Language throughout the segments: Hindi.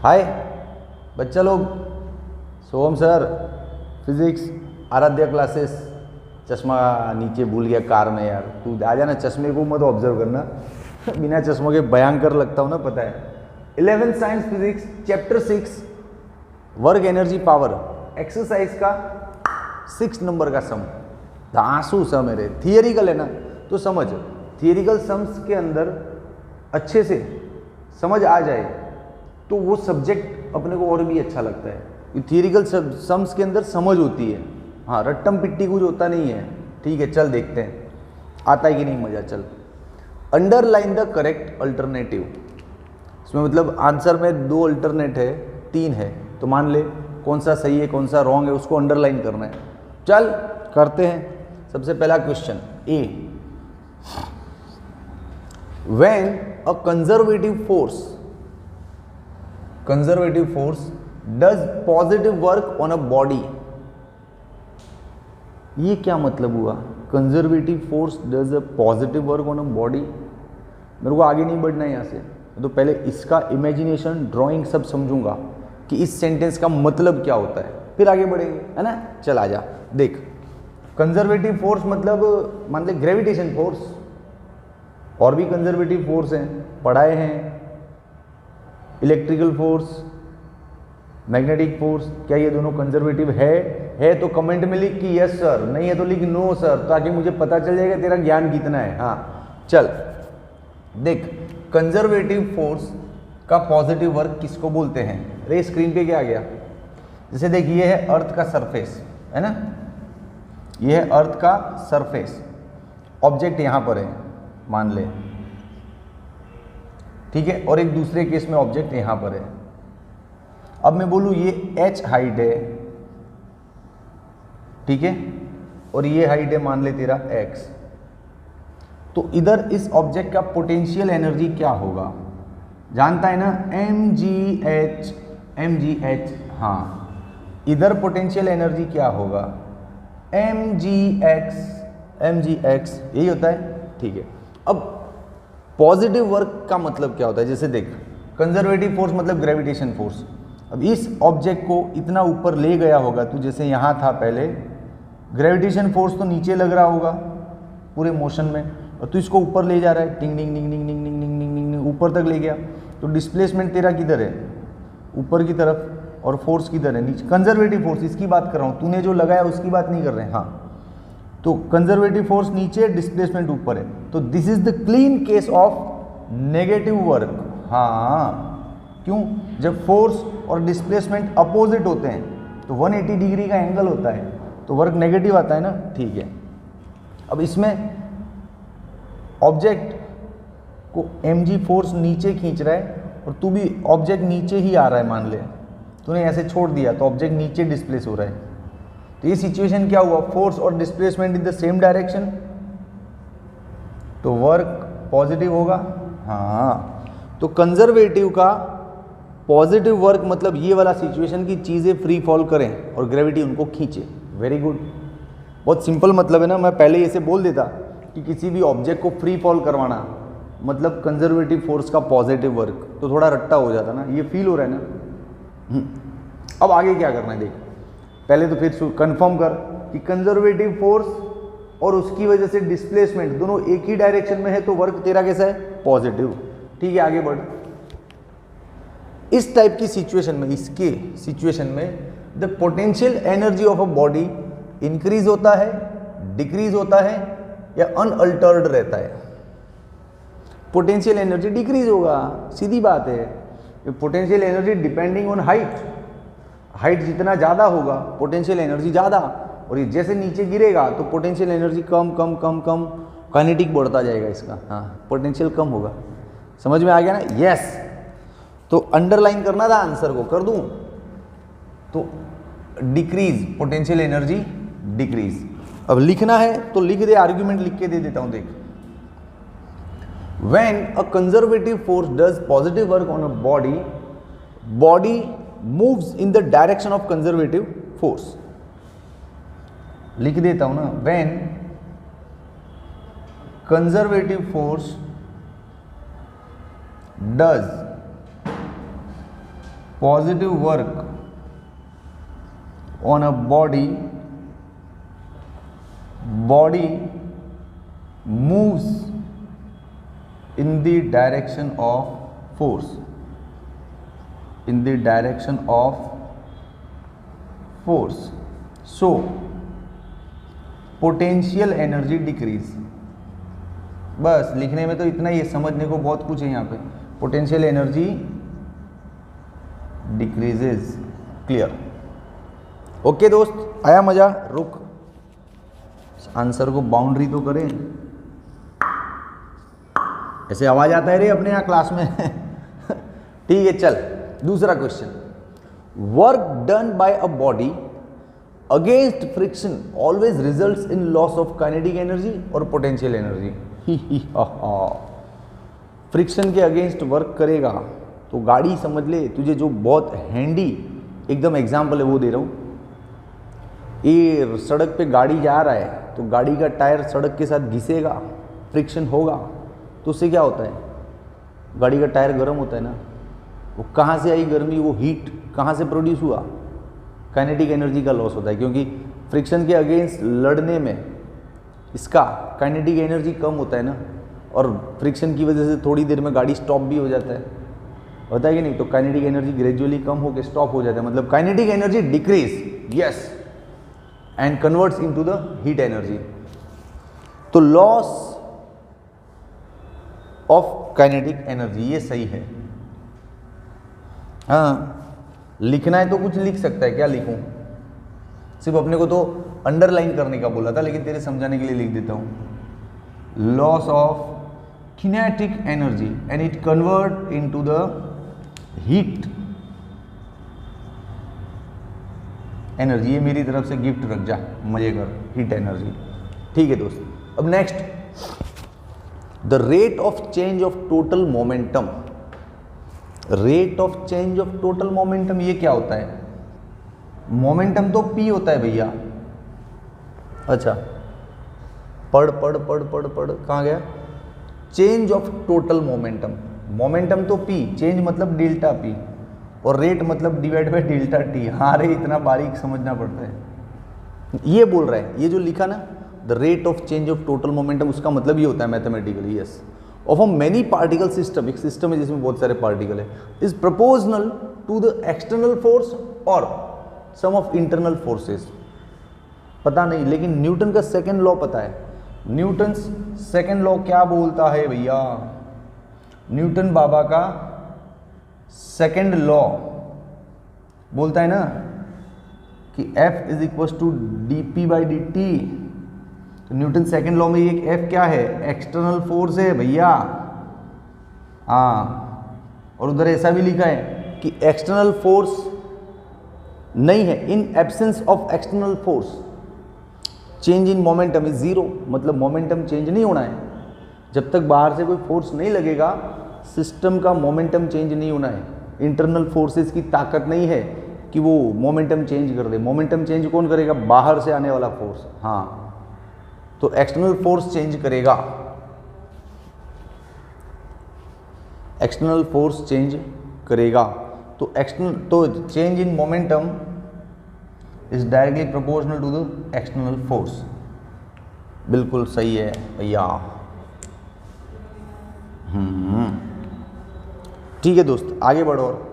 हाय बच्चा लोग, सोहम सर फिजिक्स आराध्या क्लासेस। चश्मा नीचे भूल गया कार में यार, तू आ जाना, चश्मे को मत ऑब्जर्व करना बिना चश्मों के भयंकर लगता हूँ ना, पता है। 11th science physics chapter 6 work energy power exercise का 6 नंबर का सम। धांसू सम है रे, थियरिकल है ना, तो समझ, थियरिकल सम्स के अंदर अच्छे से समझ आ जाए तो वो सब्जेक्ट अपने को और भी अच्छा लगता है। थियरिकल सम्स के अंदर समझ होती है, हाँ रट्टम पिट्टी कुछ होता नहीं है। ठीक है चल देखते हैं आता है कि नहीं मजा। चल, अंडरलाइन द करेक्ट अल्टरनेटिव। इसमें मतलब आंसर में 2 अल्टरनेट है, 3 है, तो मान ले कौन सा सही है कौन सा रॉन्ग है उसको अंडरलाइन करना है। चल करते हैं। सबसे पहला question A, when a conservative force does positive work on a body. ये क्या मतलब हुआ? Conservative force does a positive work on a body. मेरे को आगे नहीं बढ़ना है यहाँ से, तो पहले इसका इमेजिनेशन ड्राइंग सब समझूंगा कि इस सेंटेंस का मतलब क्या होता है, फिर आगे बढ़ेंगे, है ना। चल आजा देख, कंजर्वेटिव फोर्स मतलब मान ले ग्रेविटेशन फोर्स, और भी कंजर्वेटिव फोर्स हैं, पढ़ाए हैं, इलेक्ट्रिकल फोर्स, मैग्नेटिक फोर्स। क्या ये दोनों कंजर्वेटिव है तो कमेंट में लिख कि यस सर, नहीं है तो लिख नो सर, ताकि मुझे पता चल जाएगा तेरा ज्ञान कितना है। हाँ चल देख, कंजर्वेटिव फोर्स का पॉजिटिव वर्क किसको बोलते हैं? अरे स्क्रीन पे क्या आ गया? जैसे देख, ये है अर्थ का सरफेस, है ना, ये है अर्थ का सरफेस, ऑब्जेक्ट यहां पर है मान ले, ठीक है, और एक दूसरे केस में ऑब्जेक्ट यहां पर है। अब मैं बोलूं ये h हाइट है, ठीक है, और ये हाइट है मान ले तेरा x, तो इधर इस ऑब्जेक्ट का पोटेंशियल एनर्जी क्या होगा? जानता है ना, mgh। हाँ, इधर पोटेंशियल एनर्जी क्या होगा? mgx, यही होता है, ठीक है। अब पॉजिटिव वर्क का मतलब क्या होता है? जैसे देख, कंजर्वेटिव फोर्स मतलब ग्रेविटेशन फोर्स। अब इस ऑब्जेक्ट को इतना ऊपर ले गया होगा तू, जैसे यहाँ था पहले, ग्रेविटेशन फोर्स तो नीचे लग रहा होगा पूरे मोशन में, और तू इसको ऊपर ले जा रहा है, टिंग टिंग टिंग टिंग टिंग टिंग टिंग टिंग टिंग, ऊपर तक ले गया, तो डिस्प्लेसमेंट तेरा किधर है? ऊपर की तरफ, और फोर्स किधर है? नीचे। कंजर्वेटिव फोर्स इसकी बात कर रहा हूँ, तूने जो लगाया उसकी बात नहीं कर रहे हैं। हाँ, तो कंजर्वेटिव फोर्स नीचे, डिस्प्लेसमेंट ऊपर है, तो this is the clean case of negative work. हाँ, क्यों? जब फोर्स और डिस्प्लेसमेंट अपोजिट होते हैं तो 180 डिग्री का एंगल होता है, तो वर्क नेगेटिव आता है ना, ठीक है। अब इसमें ऑब्जेक्ट को mg फोर्स नीचे खींच रहा है, और तू भी ऑब्जेक्ट नीचे ही आ रहा है, मान ले तूने ऐसे छोड़ दिया तो ऑब्जेक्ट नीचे डिस्प्लेस हो रहा है, तो ये सिचुएशन क्या हुआ? फोर्स और displacement in the same direction, तो वर्क पॉजिटिव होगा। हाँ, तो कंजर्वेटिव का पॉजिटिव वर्क मतलब ये वाला सिचुएशन की चीज़ें फ्री फॉल करें और ग्रेविटी उनको खींचे। वेरी गुड, बहुत सिंपल मतलब है ना। मैं पहले ऐसे बोल देता कि किसी भी ऑब्जेक्ट को फ्री फॉल करवाना मतलब कंजर्वेटिव फोर्स का पॉजिटिव वर्क, तो थोड़ा रट्टा हो जाता ना। ये फील हो रहा है ना। अब आगे क्या करना है देख, पहले तो फिर कंफर्म कर कि कंजर्वेटिव फोर्स और उसकी वजह से डिस्प्लेसमेंट दोनों एक ही डायरेक्शन में है, तो वर्क तेरा कैसा है? पॉजिटिव। ठीक है, आगे बढ़। इस टाइप की सिचुएशन में, इसके सिचुएशन में the potential energy of a body increase होता है, डिक्रीज होता है, या अनअल्टर्ड रहता है? पोटेंशियल एनर्जी डिक्रीज होगा, सीधी बात है। Potential energy depending on height, height जितना ज़्यादा होगा पोटेंशियल एनर्जी ज़्यादा, और ये जैसे नीचे गिरेगा तो पोटेंशियल एनर्जी कम कम कम कम, काइनेटिक बढ़ता जाएगा इसका। हाँ, पोटेंशियल कम होगा। समझ में आ गया ना? यस। तो अंडरलाइन करना था, आंसर को कर दूं तो डिक्रीज, पोटेंशियल एनर्जी डिक्रीज। अब लिखना है तो लिख दे, आर्ग्यूमेंट लिख के दे देता हूं। देख, when a conservative force does positive work on a body, body moves in the direction of conservative force. लिख देता हूं ना, when conservative force does positive work on a body moves in the direction of force, so potential energy decrease। बस लिखने में तो इतना ही है, समझने को बहुत कुछ है यहाँ पे। Potential energy decreases. Clear? Okay दोस्त, आया मजा? रुक, आंसर को बाउंड्री तो करें। ऐसे आवाज आता है रे अपने यहाँ क्लास में। ठीक है, चल दूसरा question. Work done by a body against friction always results in loss of kinetic energy और पोटेंशियल एनर्जी। फ्रिक्शन के अगेंस्ट वर्क करेगा तो गाड़ी समझ ले, तुझे जो बहुत हैंडी एकदम एग्जाम्पल है वो दे रहा हूँ। ये सड़क पे गाड़ी जा रहा है तो गाड़ी का टायर सड़क के साथ घिसेगा, फ्रिक्शन होगा, तो उससे क्या होता है? गाड़ी का टायर गर्म होता है ना। वो कहाँ से आई गर्मी? वो हीट कहाँ से प्रोड्यूस हुआ? काइनेटिक एनर्जी का लॉस होता है, क्योंकि फ्रिक्शन के अगेंस्ट लड़ने में इसका काइनेटिक एनर्जी कम होता है ना, और फ्रिक्शन की वजह से थोड़ी देर में गाड़ी स्टॉप भी हो जाता है, होता है कि नहीं? तो काइनेटिक एनर्जी ग्रेजुअली कम होकर स्टॉप हो जाता है, मतलब kinetic energy decrease, yes, and converts into the heat energy. तो लॉस ऑफ काइनेटिक एनर्जी, ये सही है। हाँ, लिखना है तो कुछ लिख सकता है, क्या लिखूं? सिर्फ अपने को तो अंडरलाइन करने का बोला था, लेकिन तेरे समझाने के लिए लिख देता हूं। Loss of kinetic energy and it convert into the heat energy. ये मेरी तरफ से गिफ्ट रख जा, मजे कर, हीट एनर्जी। ठीक है दोस्त, अब next, the rate of change of total momentum. Rate of change of total momentum, ये क्या होता है? मोमेंटम तो P होता है भैया। अच्छा, पढ़ पढ़ पढ़ पढ़ पढ़, कहाँ गया? Change of total momentum. Momentum तो P, चेंज मतलब डेल्टा P, और रेट मतलब डिवाइड बाय डेल्टा T। हाँ रे, इतना बारीक समझना पड़ता है। ये बोल रहा है, ये जो लिखा ना, the rate of change of total momentum, उसका मतलब ये होता है mathematically, yes, of a many particle system. एक सिस्टम है जिसमें बहुत सारे पार्टिकल है, is proportional to the external force और सम ऑफ इंटरनल फोर्सेस। पता नहीं, लेकिन न्यूटन का सेकेंड लॉ पता है। न्यूटन सेकेंड लॉ क्या बोलता है भैया? न्यूटन बाबा का सेकेंड लॉ बोलता है ना कि F is equal to dp by dt। तो न्यूटन सेकेंड लॉ में एक F क्या है? एक्सटर्नल फोर्स है भैया। हाँ, और उधर ऐसा भी लिखा है कि एक्सटर्नल फोर्स नहीं है, in absence of external force change in momentum is zero. मतलब मोमेंटम चेंज नहीं होना है, जब तक बाहर से कोई फोर्स नहीं लगेगा सिस्टम का मोमेंटम चेंज नहीं होना है। इंटरनल फोर्सेस की ताकत नहीं है कि वो मोमेंटम चेंज कर दे। मोमेंटम चेंज कौन करेगा? बाहर से आने वाला फोर्स। हाँ, तो एक्सटर्नल फोर्स चेंज करेगा, एक्सटर्नल फोर्स चेंज करेगा। तो एक्सटर्नल, तो change in momentum is directly proportional to the external force. बिल्कुल सही है भैया। ठीक है दोस्त, आगे बढ़ो। और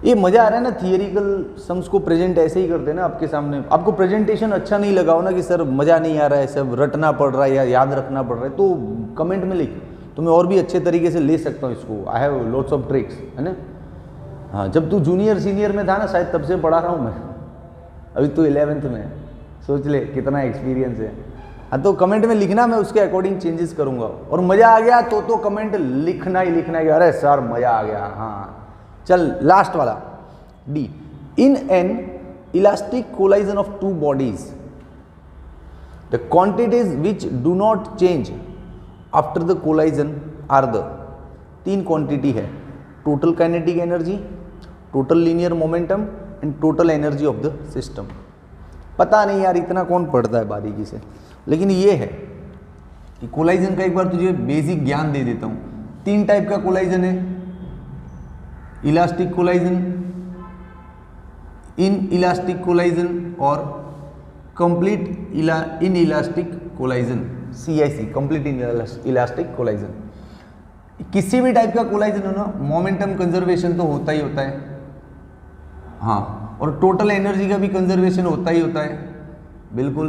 ये मजा आ रहा है ना, थियरिकल सम्स को प्रेजेंट ऐसे ही करते हैं ना आपके सामने। आपको प्रेजेंटेशन अच्छा नहीं लगा हो ना, कि सर मजा नहीं आ रहा है, सब रटना पड़ रहा है या याद रखना पड़ रहा है, तो कमेंट में लिख, तो मैं और भी अच्छे तरीके से ले सकता हूँ इसको। I have lots of tricks, है ना। हाँ, जब तू जूनियर सीनियर में था ना, शायद तब से पढ़ा रहा हूँ मैं। अभी तू 11th में है, सोच ले कितना एक्सपीरियंस है। हाँ, तो कमेंट में लिखना, मैं उसके अकॉर्डिंग चेंजेस करूँगा। और मज़ा आ गया तो कमेंट लिखना ही लिखना है, अरे सर मज़ा आ गया। हाँ चल, लास्ट वाला D. In an inelastic collision of two bodies the quantities which do not change after the collision are the. तीन क्वांटिटी है, total kinetic energy, total linear momentum and total energy of the system. पता नहीं यार, इतना कौन पढ़ता है बारीकी से, लेकिन ये है कि कोलाइजन का एक बार तुझे बेसिक ज्ञान दे देता हूँ। तीन टाइप का कोलाइजन है, elastic collision, inelastic collision और complete inelastic collision, CIC, complete inelastic collision. किसी भी टाइप का कोलाइजन हो ना, मोमेंटम कंजर्वेशन तो होता ही होता है, हाँ, और टोटल एनर्जी का भी कंजर्वेशन होता ही होता है, बिल्कुल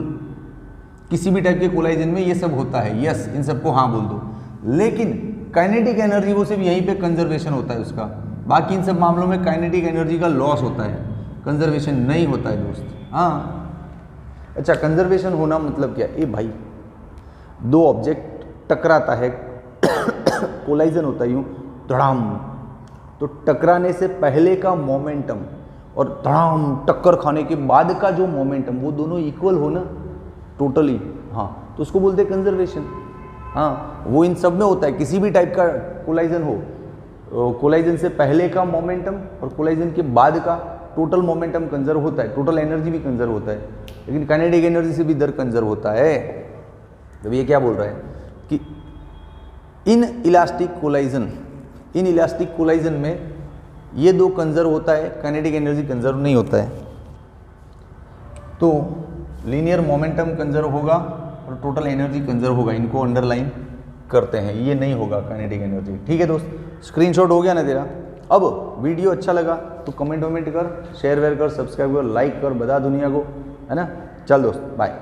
किसी भी टाइप के कोलाइजन में ये सब होता है, यस, इन सबको हाँ बोल दो। लेकिन काइनेटिक एनर्जी वो सिर्फ यहीं पे कंजर्वेशन होता है उसका, बाकी इन सब मामलों में काइनेटिक एनर्जी का लॉस होता है, कंजर्वेशन नहीं होता है दोस्त। हाँ, अच्छा, कंजर्वेशन होना मतलब क्या? ए भाई, दो ऑब्जेक्ट टकराता है, कोलाइजन होता है यूं, धड़ाम, तो टकराने से पहले का मोमेंटम और धड़ाम टक्कर खाने के बाद का जो मोमेंटम, वो दोनों इक्वल हो ना टोटली, हाँ, तो उसको बोलते हैं कंजर्वेशन। हाँ, वो इन सब में होता है, किसी भी टाइप का कोलाइजन हो, कोलाइजन से पहले का मोमेंटम और कोलाइजन के बाद का टोटल मोमेंटम कंजर्व होता है, टोटल एनर्जी भी कंजर्व होता है, लेकिन काइनेटिक एनर्जी से भी दर कंजर्व होता है। तो ये क्या बोल रहा है कि इन इलास्टिक कोलाइजन में ये दो कंजर्व होता है, काइनेटिक एनर्जी कंजर्व नहीं होता है। तो लीनियर मोमेंटम कंजर्व होगा और टोटल एनर्जी कंजर्व होगा, इनको अंडरलाइन करते हैं, ये नहीं होगा काइनेटिक एनर्जी। ठीक है दोस्त, स्क्रीनशॉट हो गया ना तेरा? अब वीडियो अच्छा लगा तो कमेंट कर, शेयर वेयर कर, सब्सक्राइब कर, लाइक कर, बता दुनिया को, है ना? चल दोस्त, बाय।